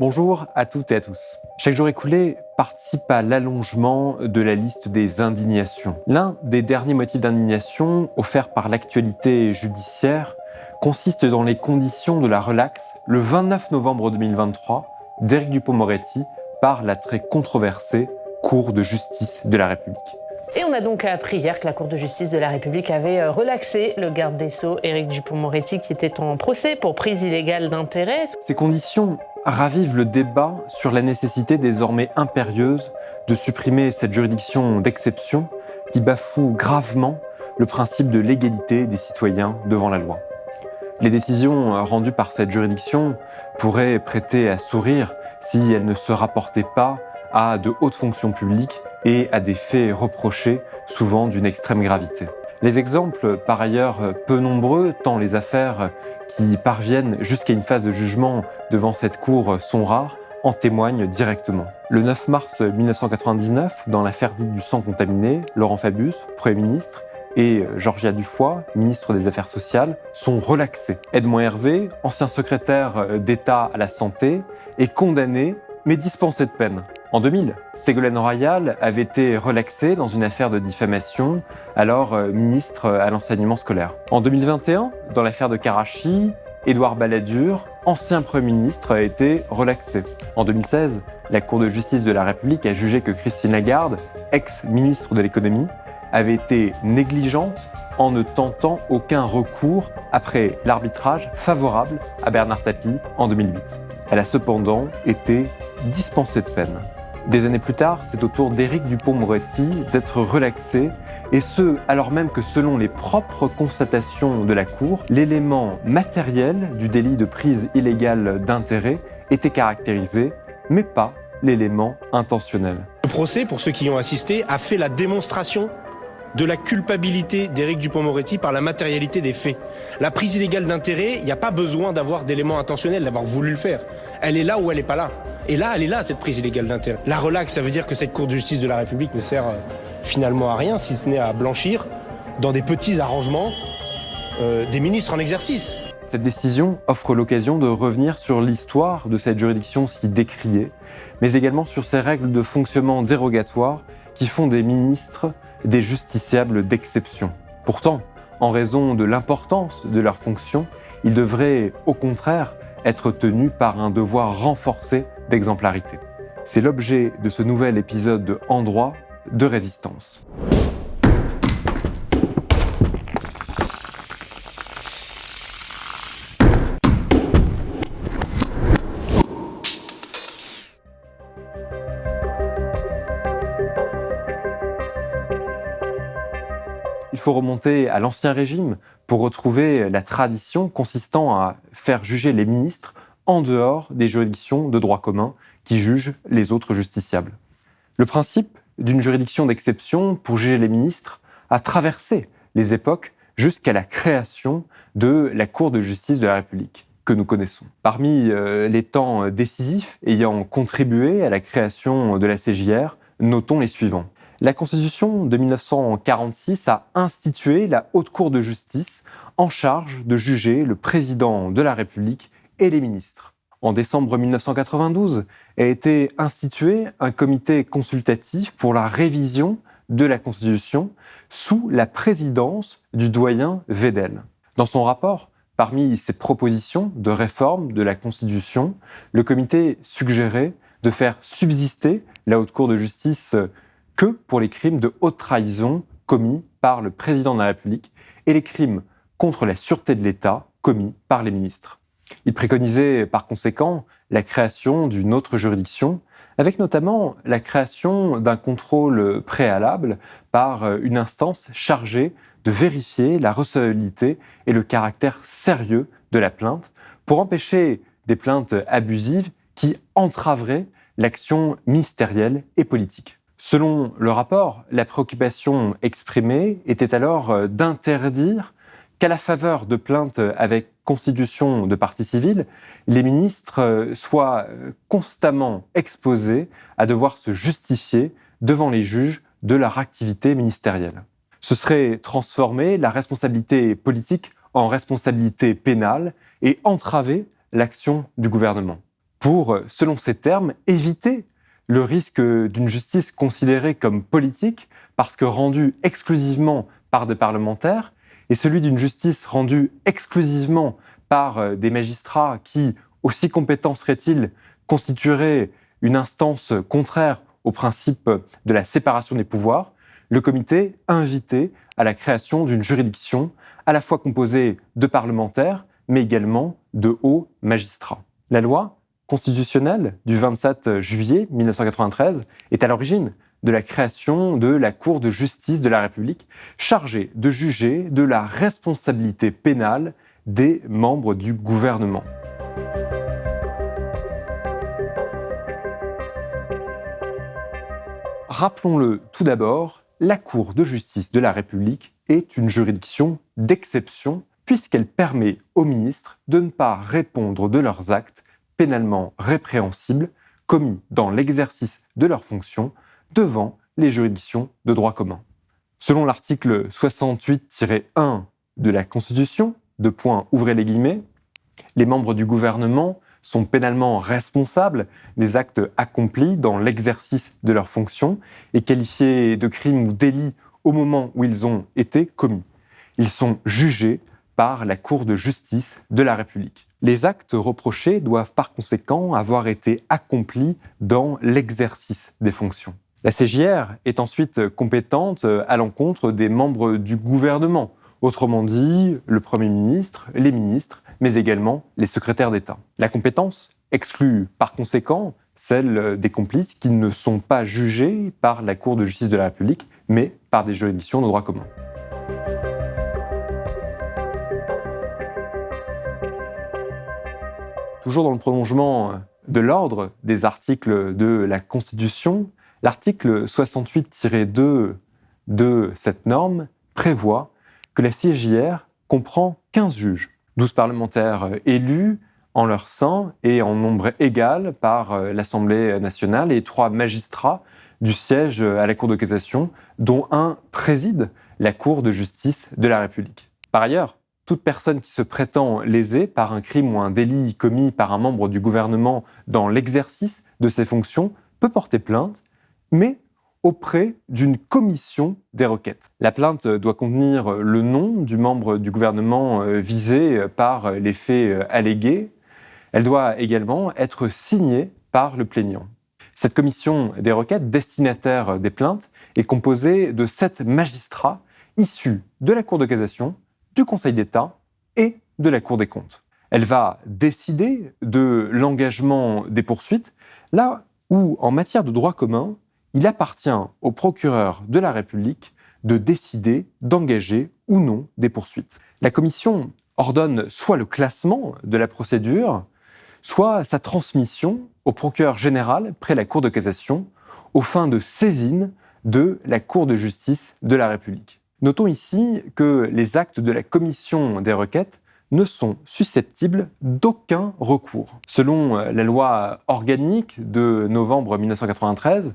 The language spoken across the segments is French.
Bonjour à toutes et à tous. Chaque jour écoulé participe à l'allongement de la liste des indignations. L'un des derniers motifs d'indignation offerts par l'actualité judiciaire consiste dans les conditions de la relaxe le 29 novembre 2023 d'Éric Dupond-Moretti par la très controversée Cour de justice de la République. Et on a donc appris hier que la Cour de justice de la République avait relaxé le garde des Sceaux Éric Dupond-Moretti qui était en procès pour prise illégale d'intérêt. Ces conditions ravivent le débat sur la nécessité désormais impérieuse de supprimer cette juridiction d'exception qui bafoue gravement le principe de l'égalité des citoyens devant la loi. Les décisions rendues par cette juridiction pourraient prêter à sourire si elles ne se rapportaient pas à de hautes fonctions publiques et à des faits reprochés, souvent d'une extrême gravité. Les exemples, par ailleurs peu nombreux, tant les affaires qui parviennent jusqu'à une phase de jugement devant cette cour sont rares, en témoignent directement. Le 9 mars 1999, dans l'affaire dite du sang contaminé, Laurent Fabius, Premier ministre, et Georgia Dufoy, ministre des Affaires sociales, sont relaxés. Edmond Hervé, ancien secrétaire d'État à la Santé, est condamné mais dispensé de peine. En 2000, Ségolène Royal avait été relaxée dans une affaire de diffamation, alors ministre à l'enseignement scolaire. En 2021, dans l'affaire de Karachi, Édouard Balladur, ancien Premier ministre, a été relaxé. En 2016, la Cour de justice de la République a jugé que Christine Lagarde, ex-ministre de l'économie, avait été négligente en ne tentant aucun recours après l'arbitrage favorable à Bernard Tapie en 2008. Elle a cependant été dispensée de peine. Des années plus tard, c'est au tour d'Éric Dupond-Moretti d'être relaxé, et ce, alors même que selon les propres constatations de la Cour, l'élément matériel du délit de prise illégale d'intérêt était caractérisé, mais pas l'élément intentionnel. Le procès, pour ceux qui y ont assisté, a fait la démonstration de la culpabilité d'Éric Dupond-Moretti par la matérialité des faits. La prise illégale d'intérêt, il n'y a pas besoin d'avoir d'éléments intentionnels, d'avoir voulu le faire. Elle est là ou elle n'est pas là. Et là, elle est là, cette prise illégale d'intérêt. La relaxe, ça veut dire que cette Cour de justice de la République ne sert finalement à rien, si ce n'est à blanchir, dans des petits arrangements, des ministres en exercice. Cette décision offre l'occasion de revenir sur l'histoire de cette juridiction si décriée, mais également sur ses règles de fonctionnement dérogatoires qui font des ministres des justiciables d'exception. Pourtant, en raison de l'importance de leurs fonctions, ils devraient, au contraire, être tenus par un devoir renforcé d'exemplarité. C'est l'objet de ce nouvel épisode de En droit de résistance. Il faut remonter à l'Ancien Régime pour retrouver la tradition consistant à faire juger les ministres en dehors des juridictions de droit commun qui jugent les autres justiciables. Le principe d'une juridiction d'exception pour juger les ministres a traversé les époques jusqu'à la création de la Cour de justice de la République que nous connaissons. Parmi les temps décisifs ayant contribué à la création de la CJR, notons les suivants. La Constitution de 1946 a institué la Haute Cour de justice en charge de juger le président de la République et les ministres. En décembre 1992 a été institué un comité consultatif pour la révision de la Constitution sous la présidence du doyen Wedel. Dans son rapport, parmi ses propositions de réforme de la Constitution, le comité suggérait de faire subsister la Haute Cour de justice que pour les crimes de haute trahison commis par le président de la République et les crimes contre la sûreté de l'État commis par les ministres. Il préconisait par conséquent la création d'une autre juridiction, avec notamment la création d'un contrôle préalable par une instance chargée de vérifier la recevabilité et le caractère sérieux de la plainte pour empêcher des plaintes abusives qui entraveraient l'action ministérielle et politique. Selon le rapport, la préoccupation exprimée était alors d'interdire qu'à la faveur de plaintes avec constitution de partie civile, les ministres soient constamment exposés à devoir se justifier devant les juges de leur activité ministérielle. Ce serait transformer la responsabilité politique en responsabilité pénale et entraver l'action du gouvernement. pour, selon ces termes, éviter le risque d'une justice considérée comme politique parce que rendue exclusivement par des parlementaires et celui d'une justice rendue exclusivement par des magistrats qui, aussi compétents seraient-ils, constitueraient une instance contraire au principe de la séparation des pouvoirs, le comité a invité à la création d'une juridiction à la fois composée de parlementaires, mais également de hauts magistrats. La loi constitutionnelle du 27 juillet 1993 est à l'origine de la création de la Cour de justice de la République, chargée de juger de la responsabilité pénale des membres du gouvernement. Rappelons-le tout d'abord, la Cour de justice de la République est une juridiction d'exception puisqu'elle permet aux ministres de ne pas répondre de leurs actes pénalement répréhensibles commis dans l'exercice de leurs fonctions devant les juridictions de droit commun. Selon l'article 68-1 de la Constitution, ouvrez les guillemets, les membres du gouvernement sont pénalement responsables des actes accomplis dans l'exercice de leurs fonctions et qualifiés de crimes ou délits au moment où ils ont été commis. Ils sont jugés par la Cour de justice de la République. Les actes reprochés doivent par conséquent avoir été accomplis dans l'exercice des fonctions. La CJR est ensuite compétente à l'encontre des membres du gouvernement, autrement dit le Premier ministre, les ministres, mais également les secrétaires d'État. La compétence exclut par conséquent celle des complices qui ne sont pas jugés par la Cour de justice de la République, mais par des juridictions de droit commun. Toujours dans le prolongement de l'ordre des articles de la Constitution, l'article 68-2 de cette norme prévoit que la CJR comprend 15 juges, 12 parlementaires élus en leur sein et en nombre égal par l'Assemblée nationale et 3 magistrats du siège à la Cour de cassation, dont un préside la Cour de justice de la République. Par ailleurs, toute personne qui se prétend lésée par un crime ou un délit commis par un membre du gouvernement dans l'exercice de ses fonctions peut porter plainte, mais auprès d'une commission des requêtes. La plainte doit contenir le nom du membre du gouvernement visé par les faits allégués. Elle doit également être signée par le plaignant. Cette commission des requêtes, destinataire des plaintes, est composée de 7 magistrats issus de la Cour de cassation, du Conseil d'État et de la Cour des comptes. Elle va décider de l'engagement des poursuites, là où, en matière de droit commun, il appartient au procureur de la République de décider d'engager ou non des poursuites. La commission ordonne soit le classement de la procédure, soit sa transmission au procureur général près la Cour de cassation, aux fins de saisine de la Cour de justice de la République. Notons ici que les actes de la commission des requêtes ne sont susceptibles d'aucun recours. Selon la loi organique de novembre 1993,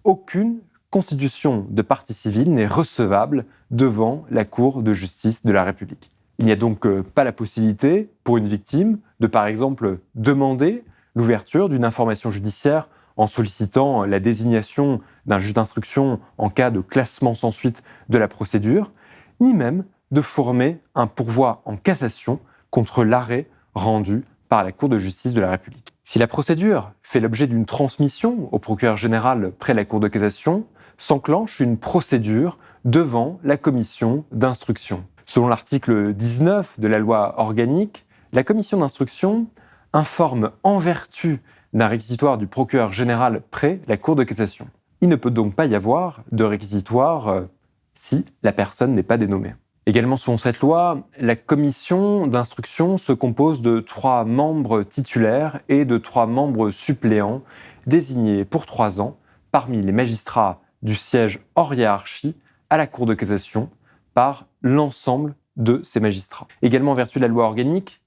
aucune constitution de partie civile n'est recevable devant la Cour de justice de la République. Il n'y a donc pas la possibilité pour une victime de, par exemple, demander l'ouverture d'une information judiciaire en sollicitant la désignation d'un juge d'instruction en cas de classement sans suite de la procédure, ni même de former un pourvoi en cassation contre l'arrêt rendu par la Cour de justice de la République. Si la procédure fait l'objet d'une transmission au procureur général près la Cour de cassation, s'enclenche une procédure devant la commission d'instruction. Selon l'article 19 de la loi organique, la commission d'instruction informe en vertu d'un réquisitoire du procureur général près la Cour de cassation. Il ne peut donc pas y avoir de réquisitoire si la personne n'est pas dénommée. Également, selon cette loi, la commission d'instruction se compose de 3 membres titulaires et de 3 membres suppléants désignés pour 3 ans parmi les magistrats du siège hors hiérarchie à la Cour de cassation par l'ensemble de ces magistrats. Également, en vertu de la loi organique,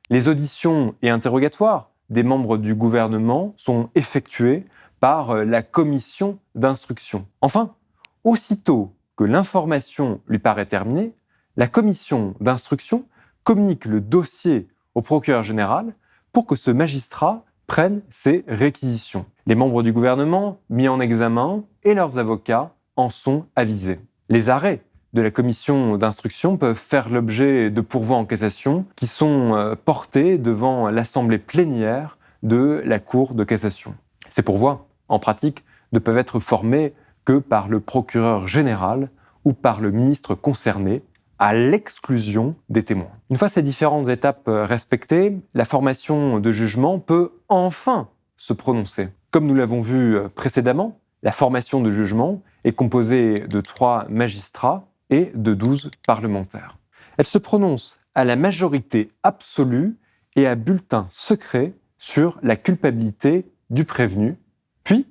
les auditions et interrogatoires des membres du gouvernement sont effectués par la commission d'instruction. Enfin, aussitôt que l'information lui paraît terminée, la commission d'instruction communique le dossier au procureur général pour que ce magistrat prennent ces réquisitions. Les membres du gouvernement mis en examen et leurs avocats en sont avisés. Les arrêts de la commission d'instruction peuvent faire l'objet de pourvois en cassation qui sont portés devant l'assemblée plénière de la Cour de cassation. Ces pourvois, en pratique, ne peuvent être formés que par le procureur général ou par le ministre concerné, à l'exclusion des témoins. Une fois ces différentes étapes respectées, la formation de jugement peut enfin se prononcer. Comme nous l'avons vu précédemment, la formation de jugement est composée de 3 magistrats et de 12 parlementaires. Elle se prononce à la majorité absolue et à bulletin secret sur la culpabilité du prévenu, puis,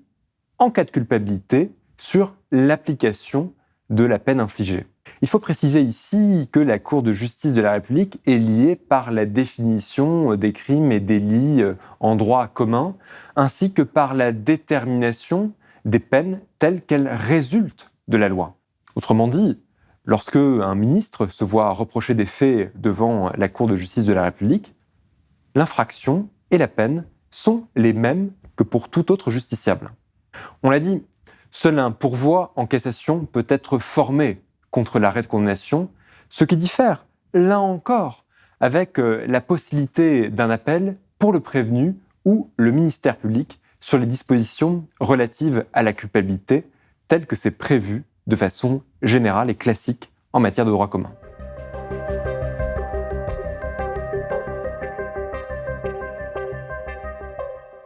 en cas de culpabilité, sur l'application de la peine infligée. Il faut préciser ici que la Cour de justice de la République est liée par la définition des crimes et délits en droit commun, ainsi que par la détermination des peines telles qu'elles résultent de la loi. Autrement dit, lorsque un ministre se voit reprocher des faits devant la Cour de justice de la République, l'infraction et la peine sont les mêmes que pour tout autre justiciable. On l'a dit, seul un pourvoi en cassation peut être formé contre l'arrêt de condamnation, ce qui diffère, là encore, avec la possibilité d'un appel pour le prévenu ou le ministère public sur les dispositions relatives à la culpabilité, telles que c'est prévu de façon générale et classique en matière de droit commun.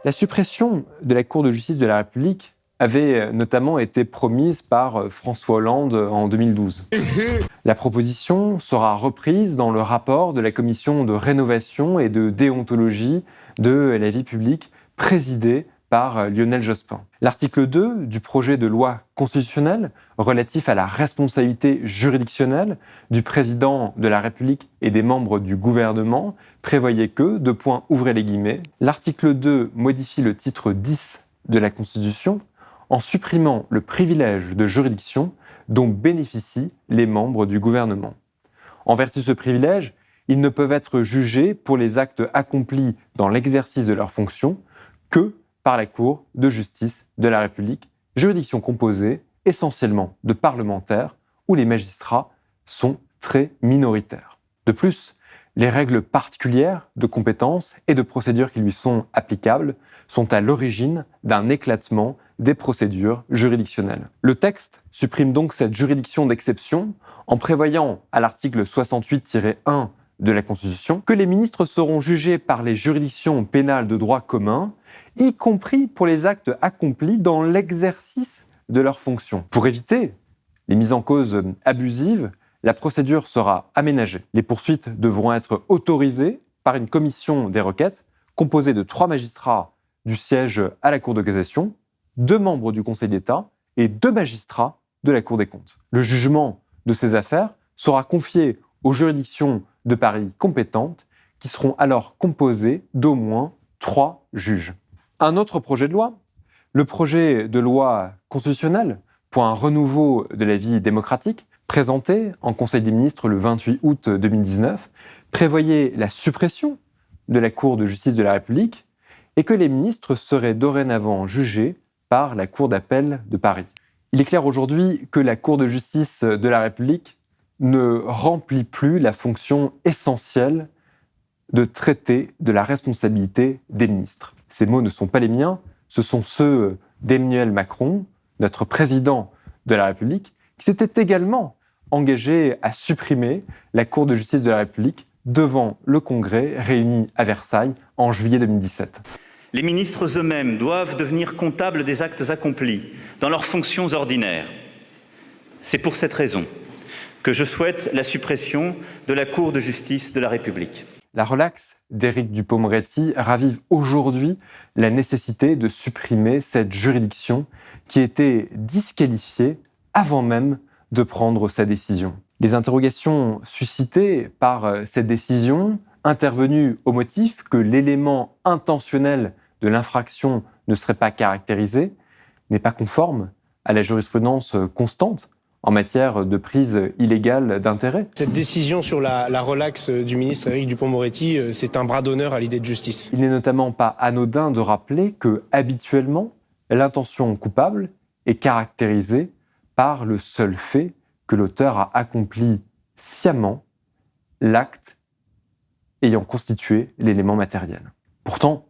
La suppression de la Cour de justice de la République avait notamment été promise par François Hollande en 2012. La proposition sera reprise dans le rapport de la commission de rénovation et de déontologie de la vie publique présidée par Lionel Jospin. L'article 2 du projet de loi constitutionnelle relatif à la responsabilité juridictionnelle du président de la République et des membres du gouvernement prévoyait que, ouvrez les guillemets, l'article 2 modifie le titre 10 de la Constitution en supprimant le privilège de juridiction dont bénéficient les membres du gouvernement. En vertu de ce privilège, ils ne peuvent être jugés pour les actes accomplis dans l'exercice de leurs fonctions que par la Cour de justice de la République, juridiction composée essentiellement de parlementaires où les magistrats sont très minoritaires. De plus, les règles particulières de compétences et de procédures qui lui sont applicables sont à l'origine d'un éclatement des procédures juridictionnelles. Le texte supprime donc cette juridiction d'exception en prévoyant à l'article 68-1 de la Constitution que les ministres seront jugés par les juridictions pénales de droit commun, y compris pour les actes accomplis dans l'exercice de leurs fonctions. Pour éviter les mises en cause abusives, la procédure sera aménagée. Les poursuites devront être autorisées par une commission des requêtes composée de 3 magistrats du siège à la Cour de cassation, 2 membres du Conseil d'État et 2 magistrats de la Cour des comptes. Le jugement de ces affaires sera confié aux juridictions de Paris compétentes qui seront alors composées d'au moins 3 juges. Un autre projet de loi, le projet de loi constitutionnelle pour un renouveau de la vie démocratique, présenté en Conseil des ministres le 28 août 2019, prévoyait la suppression de la Cour de justice de la République et que les ministres seraient dorénavant jugés par la Cour d'appel de Paris. Il est clair aujourd'hui que la Cour de justice de la République ne remplit plus la fonction essentielle de traiter de la responsabilité des ministres. Ces mots ne sont pas les miens, ce sont ceux d'Emmanuel Macron, notre président de la République, qui s'était également engagé à supprimer la Cour de justice de la République devant le Congrès réuni à Versailles en juillet 2017. Les ministres eux-mêmes doivent devenir comptables des actes accomplis dans leurs fonctions ordinaires. C'est pour cette raison que je souhaite la suppression de la Cour de justice de la République. La relaxe d'Éric Dupond-Moretti ravive aujourd'hui la nécessité de supprimer cette juridiction qui était disqualifiée avant même de prendre sa décision. Les interrogations suscitées par cette décision, intervenues au motif que l'élément intentionnel de l'infraction ne serait pas caractérisé, n'est pas conforme à la jurisprudence constante en matière de prise illégale d'intérêt. Cette décision sur la relaxe du ministre Éric Dupond-Moretti, c'est un bras d'honneur à l'idée de justice. Il n'est notamment pas anodin de rappeler que, habituellement, l'intention coupable est caractérisée par le seul fait que l'auteur a accompli sciemment l'acte ayant constitué l'élément matériel. Pourtant,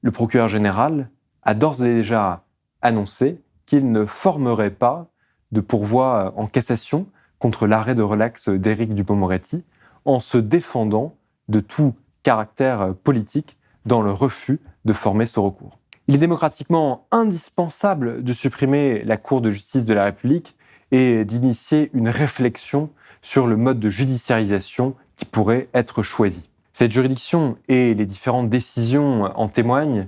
le procureur général a d'ores et déjà annoncé qu'il ne formerait pas de pourvoi en cassation contre l'arrêt de relaxe d'Éric Dupond-Moretti en se défendant de tout caractère politique dans le refus de former ce recours. Il est démocratiquement indispensable de supprimer la Cour de justice de la République et d'initier une réflexion sur le mode de judiciarisation qui pourrait être choisi. Cette juridiction et les différentes décisions en témoignent,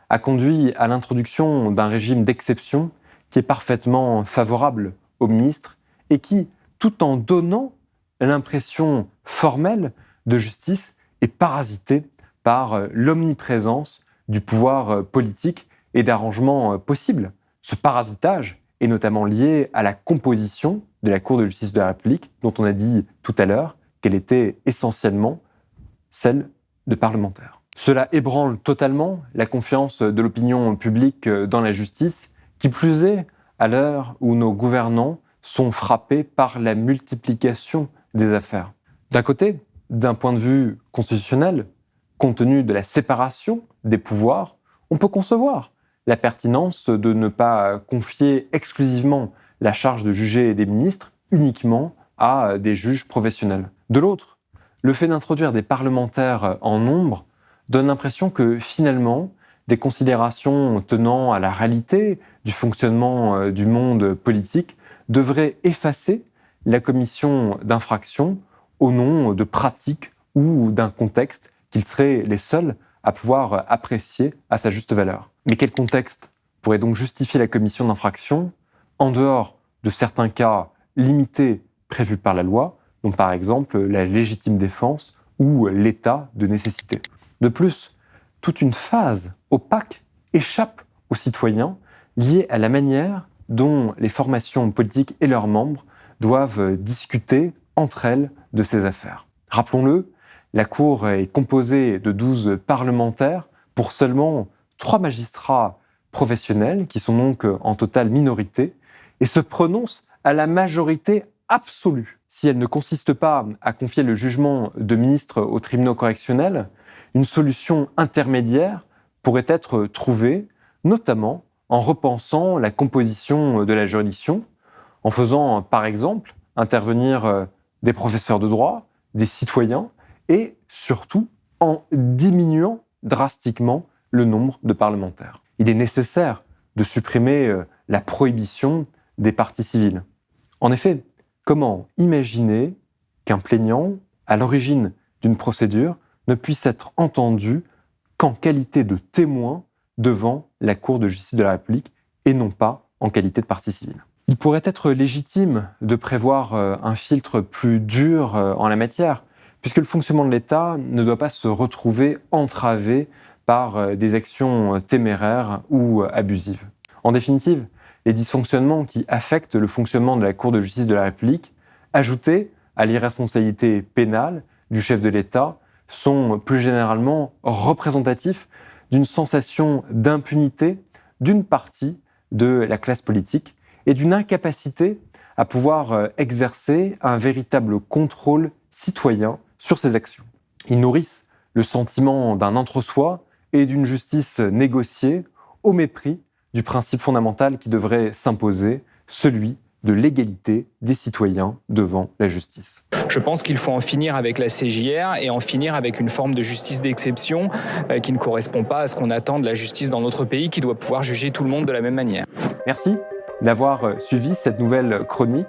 a conduit à l'introduction d'un régime d'exception qui est parfaitement favorable au ministre et qui, tout en donnant l'impression formelle de justice, est parasité par l'omniprésence du pouvoir politique et d'arrangements possibles. Ce parasitage est notamment lié à la composition de la Cour de justice de la République, dont on a dit tout à l'heure qu'elle était essentiellement celle de parlementaires. Cela ébranle totalement la confiance de l'opinion publique dans la justice, qui plus est à l'heure où nos gouvernants sont frappés par la multiplication des affaires. D'un côté, d'un point de vue constitutionnel, compte tenu de la séparation des pouvoirs, on peut concevoir la pertinence de ne pas confier exclusivement la charge de juger des ministres uniquement à des juges professionnels. De l'autre, le fait d'introduire des parlementaires en nombre donne l'impression que finalement, des considérations tenant à la réalité du fonctionnement du monde politique devraient effacer la commission d'infraction au nom de pratiques ou d'un contexte qu'ils seraient les seuls à pouvoir apprécier à sa juste valeur. Mais quel contexte pourrait donc justifier la commission d'infraction en dehors de certains cas limités prévus par la loi, donc par exemple la légitime défense ou l'état de nécessité. De plus, toute une phase opaque échappe aux citoyens liée à la manière dont les formations politiques et leurs membres doivent discuter entre elles de ces affaires. Rappelons-le, la Cour est composée de 12 parlementaires pour seulement 3 magistrats professionnels, qui sont donc en totale minorité, et se prononce à la majorité absolue. Si elle ne consiste pas à confier le jugement de ministres aux tribunaux correctionnels, une solution intermédiaire pourrait être trouvée, notamment en repensant la composition de la juridiction, en faisant par exemple intervenir des professeurs de droit, des citoyens, et surtout en diminuant drastiquement le nombre de parlementaires. Il est nécessaire de supprimer la prohibition des parties civiles. En effet, comment imaginer qu'un plaignant, à l'origine d'une procédure, ne puisse être entendu qu'en qualité de témoin devant la Cour de justice de la République et non pas en qualité de partie civile. Il pourrait être légitime de prévoir un filtre plus dur en la matière, puisque le fonctionnement de l'État ne doit pas se retrouver entravé par des actions téméraires ou abusives. En définitive, les dysfonctionnements qui affectent le fonctionnement de la Cour de justice de la République, ajoutés à l'irresponsabilité pénale du chef de l'État, sont plus généralement représentatifs d'une sensation d'impunité d'une partie de la classe politique et d'une incapacité à pouvoir exercer un véritable contrôle citoyen sur ses actions. Ils nourrissent le sentiment d'un entre-soi et d'une justice négociée au mépris du principe fondamental qui devrait s'imposer, celui de l'égalité des citoyens devant la justice. Je pense qu'il faut en finir avec la CJR et en finir avec une forme de justice d'exception qui ne correspond pas à ce qu'on attend de la justice dans notre pays, qui doit pouvoir juger tout le monde de la même manière. Merci d'avoir suivi cette nouvelle chronique.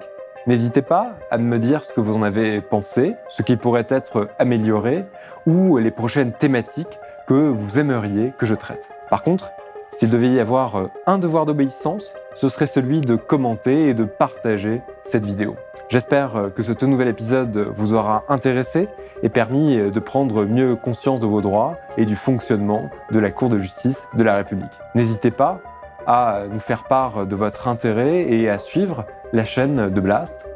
N'hésitez pas à me dire ce que vous en avez pensé, ce qui pourrait être amélioré ou les prochaines thématiques que vous aimeriez que je traite. Par contre, s'il devait y avoir un devoir d'obéissance, ce serait celui de commenter et de partager cette vidéo. J'espère que ce tout nouvel épisode vous aura intéressé et permis de prendre mieux conscience de vos droits et du fonctionnement de la Cour de justice de la République. N'hésitez pas à nous faire part de votre intérêt et à suivre la chaîne de Blast.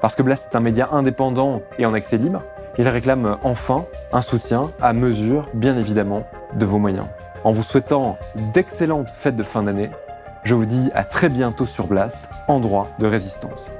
Parce que Blast est un média indépendant et en accès libre, il réclame enfin un soutien à mesure, bien évidemment, de vos moyens. En vous souhaitant d'excellentes fêtes de fin d'année, je vous dis à très bientôt sur Blast, endroit de résistance.